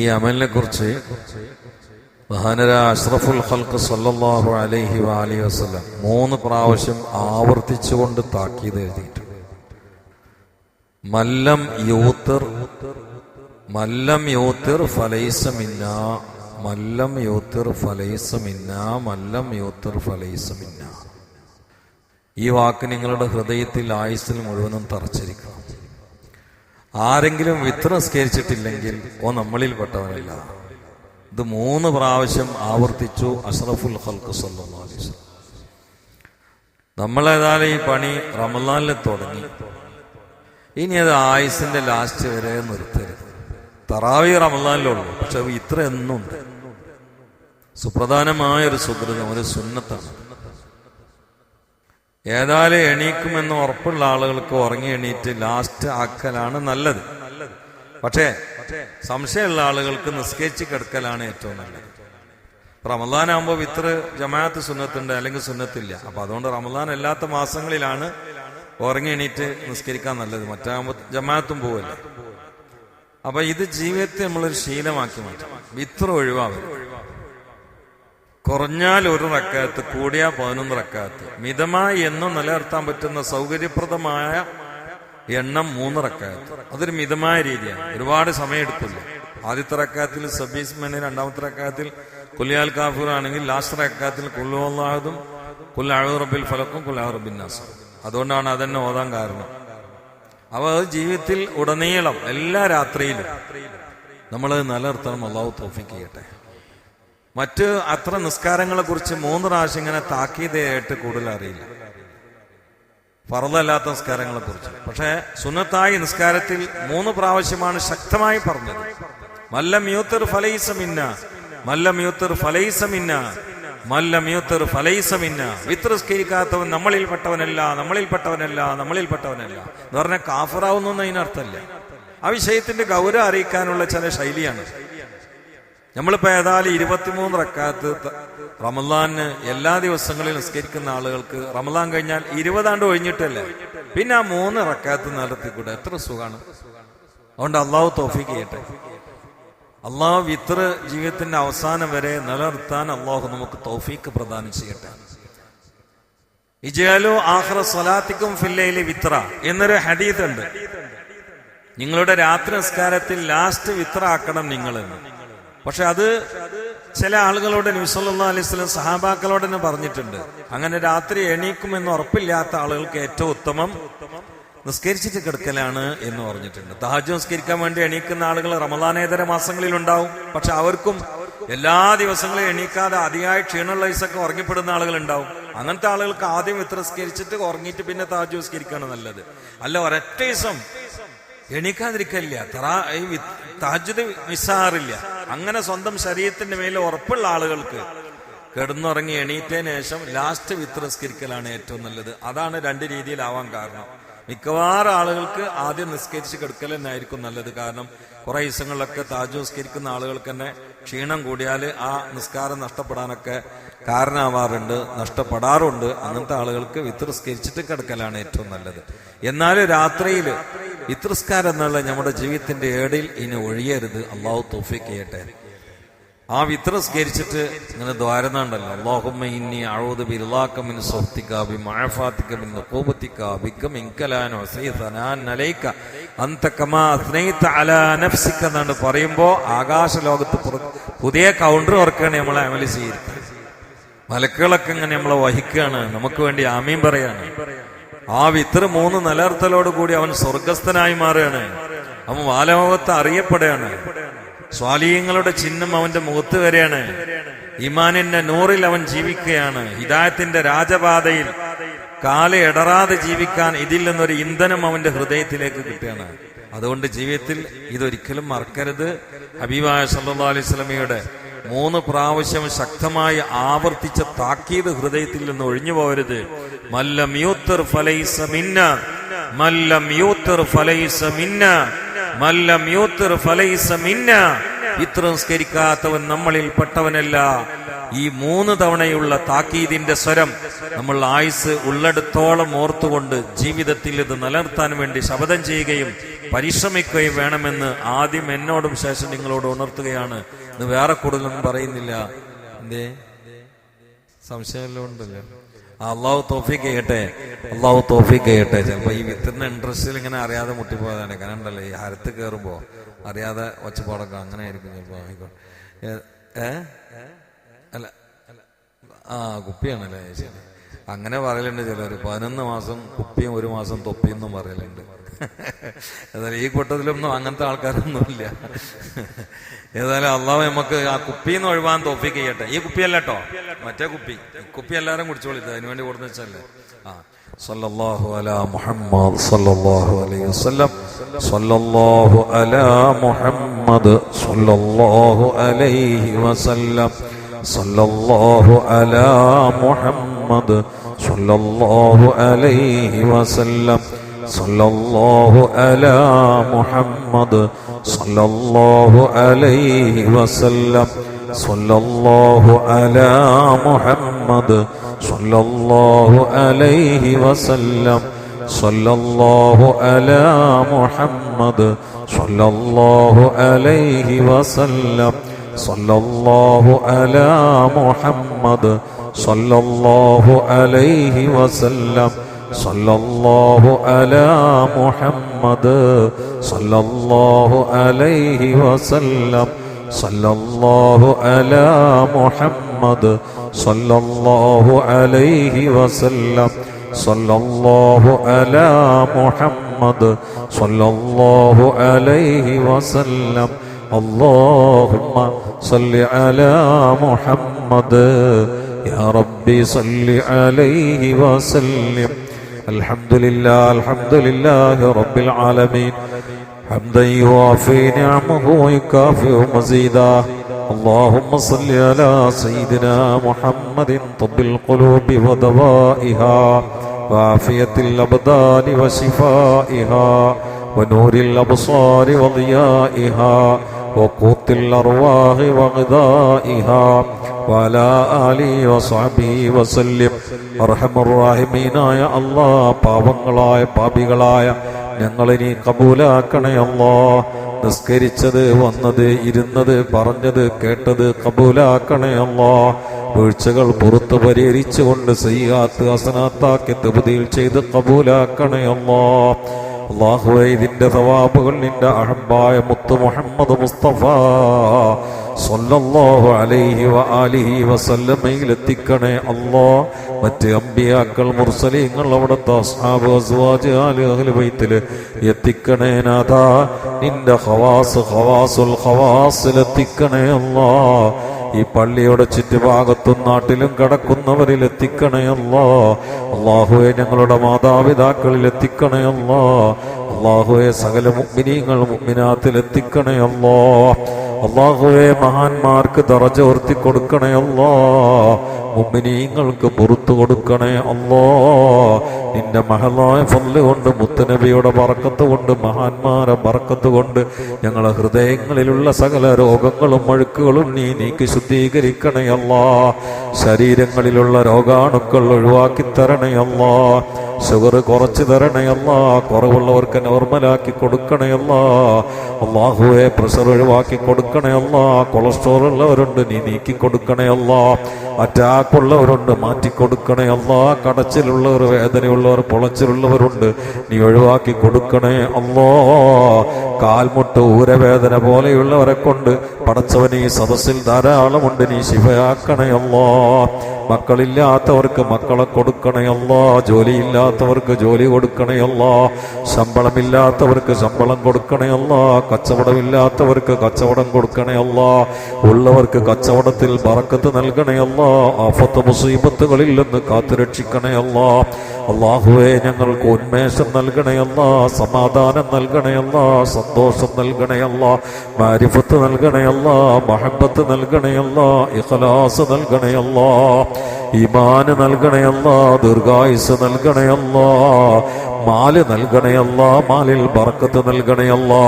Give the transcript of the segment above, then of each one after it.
ഈ അമലിനെ കുറിച്ച് മഹാനരായ അഷ്റഫുൽ ഖൽഖ് സല്ലല്ലാഹു അലൈഹി വആലിഹി വസല്ലം 3 പ്രാവശ്യം ആവർത്തിച്ചുകൊണ്ട് താക്കീത് എഴുതിയിട്ടുണ്ട്. മല്ലം യൂത്തിർ ഫലൈസ മിന്നാ, മല്ലം യൂത്തിർ ഫലൈസ മിന്നാ, മല്ലം യൂത്തിർ ഫലൈസ മിന്നാ. ഈ വാക്ക് നിങ്ങളുടെ ഹൃദയത്തിൽ ആയുസ്സിൽ മുഴുവനും തറച്ചിരിക്കണം. ആരെങ്കിലും വിത്ർ നിസ്കരിച്ചിട്ടില്ലെങ്കിൽ നമ്മളിൽ പെട്ടവനല്ല. ഇത് 3 പ്രാവശ്യം ആവർത്തിച്ചു അഷ്റഫുൽ ഖൽഖ് സല്ലല്ലാഹു അലൈഹി വസല്ലം. നമ്മളേതായാലും ഈ പണി റമളാനിൽ തുടങ്ങി, ഇനി അത് ആയുസിന്റെ ലാസ്റ്റ് വരെ നിർത്തരുത്. തറാവി റമളാനിലുള്ളൂ, പക്ഷെ ഇത്ര എന്നുണ്ട്. സുപ്രധാനമായ ഒരു സുകൃതം, ഒരു സുന്നത്താണ്. ഏതായാലും എണീക്കുമെന്ന് ഉറപ്പുള്ള ആളുകൾക്ക് ഉറങ്ങി എണീറ്റ് ലാസ്റ്റ് ആക്കലാണ് നല്ലത്. പക്ഷേ സംശയമുള്ള ആളുകൾക്ക് നിസ്കരിച്ച് കിടക്കലാണ് ഏറ്റവും നല്ലത്. റമളാനാകുമ്പോൾ വിത്ർ ജമാഅത്ത് സുന്നത്തുണ്ട്, അല്ലെങ്കിൽ സുന്നത്തില്ല. അപ്പൊ അതുകൊണ്ട് റമളാൻ അല്ലാത്ത മാസങ്ങളിലാണ് ഉറങ്ങി എണീറ്റ് നിസ്കരിക്കാൻ നല്ലത്. മറ്റാകുമ്പോൾ ജമാഅത്തും പോവല്ലേ. അപ്പൊ ഇത് ജീവിതത്തെ നമ്മളൊരു ശീലമാക്കി മാറ്റാം. വിത്ർ ഒഴിവാകും. കുറഞ്ഞാൽ 1 റക്അത്ത്, കൂടിയാ 11 റക്അത്ത്. മിതമായി എന്നും നിലനിർത്താൻ പറ്റുന്ന സൗകര്യപ്രദമായ എണ്ണം 3 റക്അത്ത്. അതൊരു മിതമായ രീതിയാണ്. ഒരുപാട് സമയം എടുക്കില്ല. ആദ്യത്തെ റക്അത്തിൽ സബീസ്മന്, രണ്ടാമത്തെ റക്അത്തിൽ കുല്യാൽ കാഫിർ ആണെങ്കിൽ ലാസ്റ്റ് റക്അത്തിൽ കുൽ ഹുവല്ലാഹും കുൽ അഊദു ബിറബ്ബിൽ ഫലഖും കുൽ അഊദു ബിൻ നാസ്. അതുകൊണ്ടാണ് അതന്നെ ഓതാൻ കാരണം. അപ്പൊ അത് ജീവിതത്തിൽ ഉടനീളം എല്ലാ രാത്രിയിലും നമ്മളത് നിലനിർത്തണം. അല്ലാഹു തൗഫീഖ് ചെയ്യട്ടെ. മറ്റ് അത്ര നിസ്കാരങ്ങളെ കുറിച്ച് 3 പ്രാവശ്യം ഇങ്ങനെ താക്കീതായിട്ട് കൂടുതൽ അറിയില്ല, ഫർളല്ലാത്ത നിസ്കാരങ്ങളെ കുറിച്ച്. പക്ഷെ സുന്നത്തായ നിസ്കാരത്തിൽ 3 പ്രാവശ്യമാണ് ശക്തമായി പറഞ്ഞത്. മല്ലം യൂത്തിർ ഫലൈസ മിന്ന, മല്ലം യൂത്തിർ ഫലൈസ മിന്ന, മല്ലം യൂത്തിർ ഫലൈസ മിന്ന. വിത്ർ നിസ്കരിക്കാത്തവൻ നമ്മളിൽപ്പെട്ടവനല്ല, നമ്മളിൽപ്പെട്ടവനല്ല, നമ്മളിൽപ്പെട്ടവനല്ല എന്ന് പറഞ്ഞാൽ കാഫിറാവുന്നു അതിനർത്ഥമല്ല. ആ വിഷയത്തിന്റെ ഗൗരവം അറിയിക്കാനുള്ള ചില ശൈലിയാണ്. നമ്മളിപ്പോ ഏതായാലും 23 റക്അത്ത് റമളാന് എല്ലാ ദിവസങ്ങളിലും നിസ്കരിക്കുന്ന ആളുകൾക്ക് റമളാൻ കഴിഞ്ഞാൽ 20 ആണ്ട് ഒഴിഞ്ഞിട്ടല്ലേ, പിന്നെ ആ 3 റക്അത്ത് നടത്തിക്കൂടെ? എത്ര സുഖാണ്. അതുകൊണ്ട് അള്ളാഹു തൗഫീഖ് ചെയ്യട്ടെ. അള്ളാഹു വിത്ർ ജീവിതത്തിന്റെ അവസാനം വരെ നിലനിർത്താൻ അള്ളാഹു നമുക്ക് തൗഫീഖ് പ്രദാനം ചെയ്യട്ടെ. ഇജ്അലു ആഖിറ സ്വലാത്തിക്കും ഫിൽ ലൈലി വിത്ര എന്നൊരു ഹദീസ് ഉണ്ട്. നിങ്ങളുടെ രാത്രി നിസ്കാരത്തിൽ ലാസ്റ്റ് വിത്ര ആക്കണം നിങ്ങളെന്ന്. പക്ഷെ അത് ചില ആളുകളോട് നബി സല്ലല്ലാഹു അലൈഹി വസല്ലം സഹാബാക്കളോട് തന്നെ പറഞ്ഞിട്ടുണ്ട്. അങ്ങനെ രാത്രി എണീക്കുമെന്ന് ഉറപ്പില്ലാത്ത ആളുകൾക്ക് ഏറ്റവും ഉത്തമം നിസ്കരിച്ചിട്ട് കിടക്കലാണ് എന്ന് പറഞ്ഞിട്ടുണ്ട്. തഹജ്ജുദ് നിസ്കരിക്കാൻ വേണ്ടി എണീക്കുന്ന ആളുകൾ റമളാനേതര മാസങ്ങളിൽ ഉണ്ടാവും. പക്ഷെ അവർക്കും എല്ലാ ദിവസങ്ങളും എണീക്കാതെ അതിയായി ക്ഷീണമുള്ള ദിവസമൊക്കെ ഉറങ്ങിപ്പെടുന്ന ആളുകൾ ഉണ്ടാവും. അങ്ങനത്തെ ആളുകൾക്ക് ആദ്യം വിത്ർ നിസ്കരിച്ചിട്ട് ഉറങ്ങിയിട്ട് പിന്നെ തഹജ്ജുദ് നിസ്കരിക്കാണ് നല്ലത്. അല്ല ഒരൊറ്റ ദിവസം എണീക്കാതിരിക്കില്ല, തഹജ്ജുദ് മിസ്സാറില്ല. അങ്ങനെ സ്വന്തം ശരീരത്തിന്റെ മേലെ ഉറപ്പുള്ള ആളുകൾക്ക് കിടന്നുറങ്ങി എണീറ്റതിന് ശേഷം ലാസ്റ്റ് വിത്ർ നിസ്കരിക്കലാണ് ഏറ്റവും നല്ലത്. അതാണ് 2 രീതിയിലാവാൻ കാരണം. മിക്കവാറും ആളുകൾക്ക് ആദ്യം നിസ്കരിച്ച് കിടക്കൽ തന്നെ ആയിരിക്കും നല്ലത്. കാരണം കുറെ ദിവസങ്ങളിലൊക്കെ തഹജ്ജുദ് നിസ്കരിക്കുന്ന ആളുകൾക്ക് തന്നെ ക്ഷീണം കൂടിയാൽ ആ നിസ്കാരം നഷ്ടപ്പെടാനൊക്കെ കാരണമാവാറുണ്ട്, നഷ്ടപ്പെടാറുണ്ട്. അങ്ങനത്തെ ആളുകൾക്ക് വിത്ർ നിസ്കരിച്ചിട്ട് കിടക്കലാണ് ഏറ്റവും നല്ലത്. എന്നാലും രാത്രിയിൽ വിത്ർ നിസ്കാരം എന്നുള്ള നമ്മുടെ ജീവിതത്തിന്റെ ഏടിൽ ഇനി ഒഴിയരുത്. അള്ളാഹു തൗഫീഖ് ചെയ്യട്ടെ. ആ വിത്ർ നിസ്കരിച്ചിട്ട് ഇങ്ങനെ ദ്വാരന്നുണ്ടല്ലോ, അല്ലാഹുമ്മ ഇന്നി അഊദു ബിറിളാക മിൻ സുഖ്തിക ബിമഅഫാതിക മിൻ ഉഖൂബതിക ബിക മിൻക ലാ നുഹ്സീ സനാൻ അലൈക അൻത കമാ അസ്നൈത അലാ നഫ്സിക എന്ന് പറയുമ്പോൾ ആകാശ ലോകത്ത് പുതിയ കൗണ്ടർ വർക്കാണ് നമ്മളെ അമൽ ചെയ്യുന്നത്. മലക്കുകളൊക്കെ ഇങ്ങനെ നമ്മളെ വഹിക്കുകയാണ്, നമുക്ക് വേണ്ടി ആമീൻ പറയാണ്. ആ വിത്ർ 3 നിലനിർത്തലോട് കൂടി അവൻ സ്വർഗസ്ഥനായി മാറുകയാണ്. അവൻ വാലലോകത്ത് അറിയപ്പെടുകയാണ്. സ്വാലിഹ്യങ്ങളുടെ ചിഹ്നം അവന്റെ മുഖത്ത് വരെയാണ്. ഈമാനിന്റെ നൂറിൽ അവൻ ജീവിക്കുകയാണ്. ഹിദായത്തിന്റെ രാജപാതയിൽ കാല് ഇടറാതെ ജീവിക്കാൻ ഇതിൽ നിന്നൊരു ഇന്ധനം അവന്റെ ഹൃദയത്തിലേക്ക് കിട്ടുകയാണ്. അതുകൊണ്ട് ജീവിതത്തിൽ ഇതൊരിക്കലും മറക്കരുത്. ഹബീബായ സല്ലല്ലാഹു അലൈഹി വസല്ലമയുടെ 3 പ്രാവശ്യം ശക്തമായി ആവർത്തിച്ച താക്കീത് ഹൃദയത്തിൽ നിന്ന് ഒഴിഞ്ഞു പോകരുത്. മല്ലം യൂത്തിർ ഫലൈസ മിന്ന, മല്ലം യൂത്തിർ ഫലൈസ മിന്ന, മല്ലം യൂത്തിർ ഫലൈസ മിന്ന. വിത്ർ നിസ്കരിക്കാത്തവൻ നമ്മളിൽ പെട്ടവനല്ല. ഈ 3 തവണയുള്ള താക്കീതിന്റെ സ്വരം നമ്മൾ ആയുസ് ഉള്ളിടത്തോളം ഓർത്തുകൊണ്ട് ജീവിതത്തിൽ ഇത് നിലനിർത്താൻ വേണ്ടി ശപഥം ചെയ്യുകയും പരിശ്രമിക്കുകയും വേണമെന്ന് ആദ്യം എന്നോടും ശേഷം നിങ്ങളോട് ഉണർത്തുകയാണ്. ഇത് വേറെ കൂടുതലൊന്നും പറയുന്നില്ല. എന്തേ സംശയമെല്ലാം ഉണ്ടല്ലോ. അള്ളാഹു തൗഫീഖ് ചെയ്യട്ടെ, അള്ളാഹു തൗഫീഖ് ചെയ്യട്ടെ. ചിലപ്പോ ഈ വിത്തിന്റെ ഇൻട്രസ്റ്റിൽ ഇങ്ങനെ അറിയാതെ മുട്ടിപ്പോയതാണ്. കാരണം ഉണ്ടല്ലോ, ഈ ഹരത്ത് കയറുമ്പോ അറിയാതെ ഒച്ചപ്പാടൊക്കെ അങ്ങനെ ആയിരിക്കും ചിലപ്പോ. ആയിക്കോട്ടെ. അല്ല കുപ്പിയാണല്ലേ ശരി. അങ്ങനെ പറയലുണ്ട് ചിലർ. 11 മാസം കുപ്പിയും 1 മാസം തൊപ്പിയെന്നും പറയലുണ്ട്. ഏതായാലും ഈ കൂട്ടത്തിലൊന്നും അങ്ങനത്തെ ആൾക്കാരൊന്നുമില്ല. ഏതായാലും അള്ളാഹു നമുക്ക് ആ കുപ്പിന്ന് ഒഴിവാൻ തൗഫീഖ് ചെയ്യട്ടെ. ഈ കുപ്പിയല്ല കേട്ടോ, മറ്റേ കുപ്പി എല്ലാവരും കുടിച്ചോളി. അതിനുവേണ്ടി കൊടുത്തു വെച്ചല്ലേ. സല്ലല്ലാഹു അലാ മുഹമ്മദ് സല്ലല്ലാഹു അലൈഹി വസല്ലം. സല്ലല്ലാഹു അലാ മുഹമ്മദ് സല്ലല്ലാഹു അലൈഹി വസല്ലം. സല്ലല്ലാഹു അലാ മുഹമ്മദ് സല്ലല്ലാഹു അലൈഹി വസല്ലം. സല്ലല്ലാഹു അലാ മുഹമ്മദ് സല്ലല്ലാഹു അലൈഹി വസല്ലം. സല്ലല്ലാഹു അലാ മുഹമ്മദ് സല്ലല്ലാഹു അലൈഹി വസല്ലം. സല്ലല്ലാഹു അലാ മുഹമ്മദ് സല്ലല്ലാഹു അലൈഹി വസല്ലം. സല്ലല്ലാഹു അലാ മുഹമ്മദ് സല്ലല്ലാഹു അലൈഹി വസല്ലം. സല്ലല്ലാഹു അലാ മുഹമ്മദ് സല്ലല്ലാഹു അലൈഹി വസല്ലം. സല്ലല്ലാഹു അലാ മുഹമ്മദ് സല്ലല്ലാഹു അലൈഹി വസല്ലം. സല്ലല്ലാഹു അലാ മുഹമ്മദ് സല്ലല്ലാഹു അലൈഹി വസല്ലം. اللهم صل على محمد يا ربي صل عليه وسلم. الحمد لله رب العالمين حمدا يوافي نعمه ويكافئ مزيدا. اللهم صل على سيدنا محمد طب القلوب ودوائها وعافية الأبدان وشفائها ونور الأبصار وضيائها وقوت الأرواح وغذائها وعلى آله وصحبه وسلم. അർഹമർ റഹീമീനായ അല്ലാഹ്, പാവങ്ങളായ പാപികളായ ഞങ്ങളെ നീ കബൂലാക്കണേ അല്ലാഹ്. നിസ്കരിച്ചത്, വന്നത്, ഇരുന്നത്, പറഞ്ഞത്, കേട്ടത് കബൂലാക്കണേ അല്ലാഹ്. വീഴ്ചകൾ പുറത്ത് പരിഹരിച്ചുകൊണ്ട് സയ്യിആത്ത് ഹസനാത്താക്കി തബ്ദീൽ ചെയ്ത് കബൂലാക്കണേ അല്ലാഹ്. അല്ലാഹുവേ, ഇതിന്റെ സവാബുകൾ നിന്റെ അഹബ്ബായ മുത്ത് മുഹമ്മദ് മുസ്തഫ സല്ലല്ലാഹു അലൈഹി വആലിഹി വസല്ലമയിൽ എത്തിക്കണേ അല്ലാഹ്. മറ്റ് അമ്പിയാക്കൾ, മുർസലീങ്ങൾ, അവിടുത്തെ അസ്ഹാബ്, അസ്വാജ്, അഹ്ലു ബൈത്തിൽ എത്തിക്കണേ നാഥാ. നിന്റെ ഖവാസുൽ ഖവാസിൽ എത്തിക്കണേ അല്ലാഹ്. ഈ പള്ളിയുടെ ചുറ്റുഭാഗത്തും നാട്ടിലും കടക്കുന്നവരിൽ എത്തിക്കണേ അല്ലാഹ്. അല്ലാഹുവേ, ഞങ്ങളുടെ മാതാപിതാക്കളിൽ എത്തിക്കണേ അല്ലാഹ്. അല്ലാഹുവേ, സകല മുഅ്മിനീങ്ങൾ മുഅ്മിനാത്തിൽ എത്തിക്കണേ അല്ലാഹ്. അല്ലാഹുവേ, മഹാന്മാർക്ക് ദറജ ഉയർത്തി കൊടുക്കണേ അല്ലാഹ്. മുഅ്മിനീങ്ങൾക്ക് പുറത്തു കൊടുക്കണേ അല്ലാഹ്. നിന്റെ മഹലായ ഫضല് കൊണ്ട്, മുത്തുനബിയുടെ ബറക്കത്ത് കൊണ്ട്, മഹാന്മാരെ ബറക്കത്ത് കൊണ്ട് ഞങ്ങളെ ഹൃദയങ്ങളിലുള്ള സകല രോഗങ്ങളും അഴുക്കുകളും നീ നീക്കി ശുദ്ധീകരിക്കണേ അല്ലാഹ്. ശരീരങ്ങളിലുള്ള രോഗാണുക്കൾ ഒഴിവാക്കി തരണേ അല്ലാഹ്. ഷുഗർ കുറച്ച് തരണേ അല്ലാഹ്. കുറവുള്ളവർക്ക് നോർമലാക്കി കൊടുക്കണേ അല്ലാഹ്. അല്ലാഹുവേ, പ്രഷർ ഒഴിവാക്കി കൊടുക്കണേ അല്ലാഹ്. കൊളസ്ട്രോൾ ഉള്ളവരുണ്ട്, നീ നീക്കി കൊടുക്കണേ അല്ലാഹ്. അറ്റാക്ക് ഉള്ളവരുണ്ട്, മാറ്റിക്കൊടുക്കണേ അല്ലാഹ്. കടച്ചിലുള്ളവർ, വേദനയുള്ളവർ, പൊളച്ചിലുള്ളവരുണ്ട്, നീ ഒഴിവാക്കി കൊടുക്കണേ അല്ലാഹ്. കാൽമുട്ട്, ഊരവേദന പോലെയുള്ളവരെ കൊണ്ട് പടച്ചവൻ ഈ സദസ്സിൽ ധാരാളമുണ്ട്, നീ ശിഫയാക്കണേ അല്ലാഹ്. മക്കളില്ലാത്തവർക്ക് മക്കളെ കൊടുക്കണേ അല്ലാഹ്. ജോലിയില്ലാത്തവർക്ക് ജോലി കൊടുക്കണേ അല്ലാഹ്. ശമ്പളമില്ലാത്തവർക്ക് ശമ്പളം കൊടുക്കണേ അല്ലാഹ്. കച്ചവടമില്ലാത്തവർക്ക് കച്ചവടം കൊടുക്കണേ അല്ലാഹ്. ഉള്ളവർക്ക് കച്ചവടത്തിൽ ബറക്കത്ത് നൽകണേ അല്ലാഹ്. ആഫത്ത് മുസീബത്തുകളിൽ നിന്ന് കാത്തുരക്ഷിക്കണേ അല്ലാഹ്. അല്ലാഹുവേ, ഞങ്ങൾക്ക് ഉന്മേഷം നൽകണേ അല്ലാഹ്. സമാധാനം നൽകണേ അല്ലാഹ്. സന്തോഷം നൽകണേ അല്ലാഹ്. മാരിഫത്ത് നൽകണേ അല്ലാഹ്. മഹബ്ബത്ത് നൽകണേ അല്ലാഹ്. ഇഖ്ലാസ് നൽകണേ അല്ലാഹ്. ഈമാൻ നൽകണേ അല്ലാഹ്. ദീർഘായുസ് നൽകണേ അല്ലാഹ്. മാല് നൽകണേ അല്ലാ, മാലിൽ ബർക്കത്ത് നൽകണേ അല്ലാ,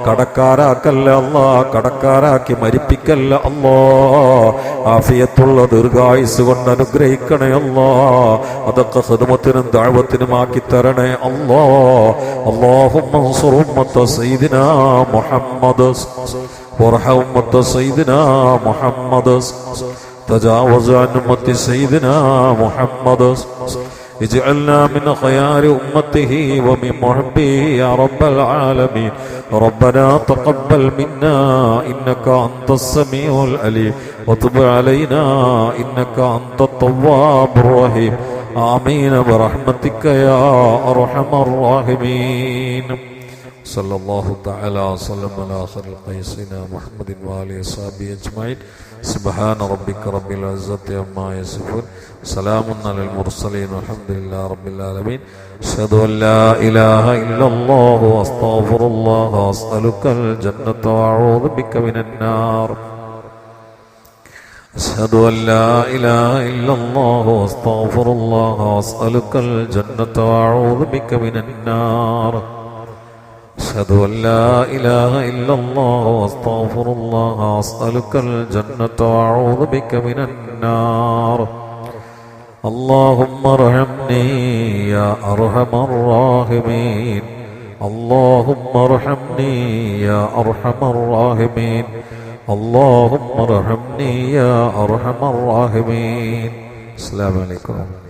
കടക്കാരാക്കല്ല അല്ലാ, കടക്കാരാക്കി മരിപ്പിക്കല്ല അല്ലാ, ആഫിയത്തുള്ള ദീർഘായുസ് കൊണ്ട് അനുഗ്രഹിക്കണേ അല്ലാ, അതൊക്കെ ഖിദ്മത്തിനും ദഅവത്തിനും ആക്കി തരണേ അല്ലാ. അല്ലാഹുമ്മ അൻസുർ ഉമ്മത്ത സയ്യിദിനാ മുഹമ്മദ് വറഹം ഉമ്മത്ത സയ്യിദിനാ മുഹമ്മദ് تجاوز عن أمة سيدنا محمد اجعلنا من خيار أمته ومن محبه يا رب العالمين. ربنا تقبل منا إنك أنت السميع العليم وتب علينا إنك أنت التواب الرحيم. آمين برحمتك يا أرحم الراحمين. صلى الله تعالى وسلم على خير الخلق سيدنا محمد وآله وصحبه أجمعين. سبحان ربك رب العزة عما يصفون، سلام على المرسلين والحمد لله رب العالمين. أشهد أن لا إله إلا الله وأستغفر الله وأسألك الجنة وأعوذ بك من النار. أشهد أن لا إله إلا الله وأستغفر الله وأسألك الجنة وأعوذ بك من النار. أشهد أن لا إله إلا الله وأستغفر الله وأسألك الجنة وأعوذ بك من النار. اللهم ارحمني يا أرحم الراحمين، اللهم ارحمني يا أرحم الراحمين، اللهم ارحمني يا أرحم الراحمين. السلام عليكم.